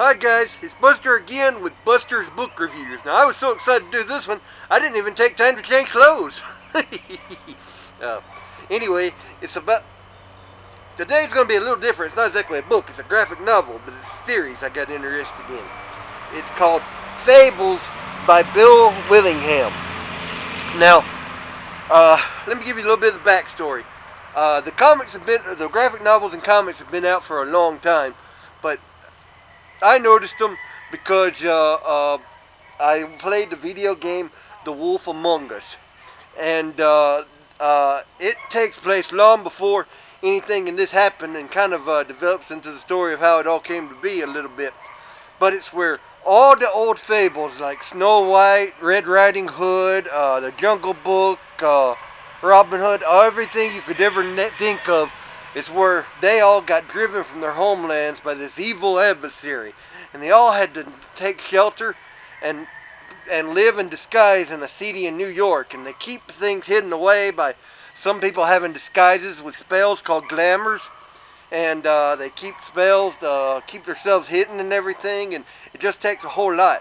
Hi guys, it's Buster again with Buster's Book Reviews. Now I was so excited to do this one, I didn't even take time to change clothes. Anyway, today's going to be a little different. It's not exactly a book, it's a graphic novel, but it's a series I got interested in. It's called Fables by Bill Willingham. Now, let me give you a little bit of the backstory. The graphic novels and comics have been out for a long time, but I noticed them because I played the video game The Wolf Among Us, and it takes place long before anything in this happened, and kind of develops into the story of how it all came to be a little bit. But it's where all the old fables like Snow White, Red Riding Hood, the Jungle Book, Robin Hood, everything you could ever think of, is where they all got driven from their homelands by this evil adversary, and they all had to take shelter and live in disguise in a city in New York, and they keep things hidden away by some people having disguises with spells called glamours, and they keep spells to keep themselves hidden and everything, and it just takes a whole lot.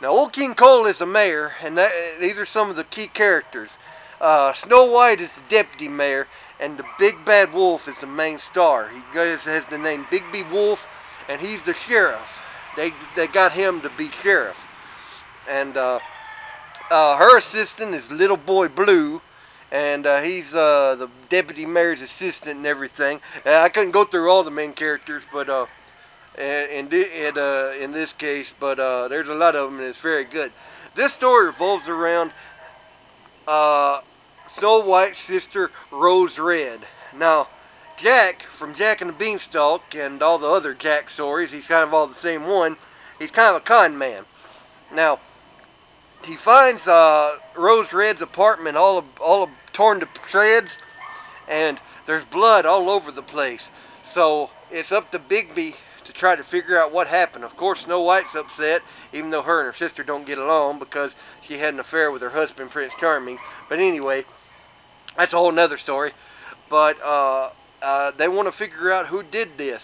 Now, Old King Cole is the mayor, and these are some of the key characters. Snow White is the deputy mayor, and the Big Bad Wolf is the main star. He has the name Bigby Wolf, and he's the sheriff. They got him to be sheriff. And her assistant is Little Boy Blue, and he's the deputy mayor's assistant and everything. I couldn't go through all the main characters, but in this case, but there's a lot of them, and it's very good. This story revolves around Snow White's sister, Rose Red. Now, Jack, from Jack and the Beanstalk and all the other Jack stories, he's kind of all the same one. He's kind of a con man. Now, he finds Rose Red's apartment all torn to shreds, and there's blood all over the place. So, it's up to Bigby to try to figure out what happened. Of course, Snow White's upset, even though her and her sister don't get along because she had an affair with her husband, Prince Charming. But anyway, that's a whole nother story. But they want to figure out who did this.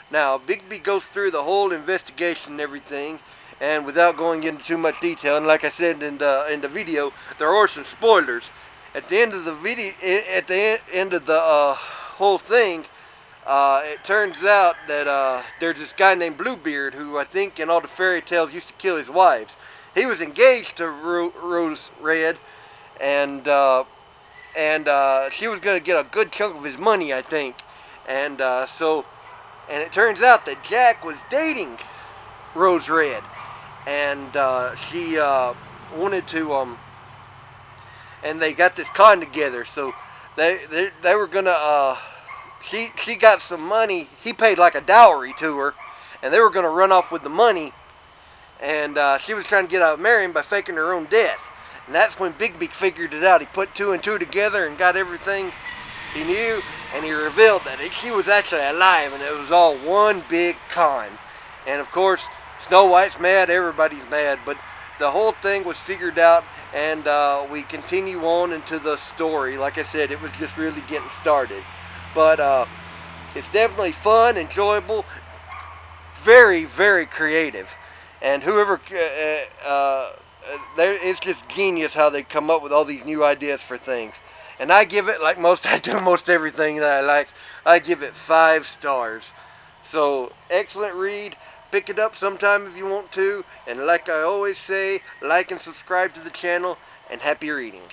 Now, Bigby goes through the whole investigation and everything, and without going into too much detail, and like I said in the video, there are some spoilers. At the end of the video, at the end of the whole thing, it turns out that there's this guy named Bluebeard who I think in all the fairy tales used to kill his wives. He was engaged to Rose Red, and she was going to get a good chunk of his money, I think. And it turns out that Jack was dating Rose Red, and she wanted to and they got this con together. So they were gonna she got some money. He paid like a dowry to her, and they were gonna run off with the money. And she was trying to get out of marrying by faking her own death. And that's when Bigby figured it out. He put two and two together and got everything he knew, and he revealed that she was actually alive, and it was all one big con. And of course, Snow White's mad, everybody's mad, but the whole thing was figured out, and we continue on into the story. Like I said, it was just really getting started. But it's definitely fun, enjoyable, very, very creative. And whoever, it's just genius how they come up with all these new ideas for things. And I give it, like I do most everything that I like, I give it 5 stars. So, excellent read. Pick it up sometime if you want to. And like I always say, like and subscribe to the channel, and happy reading.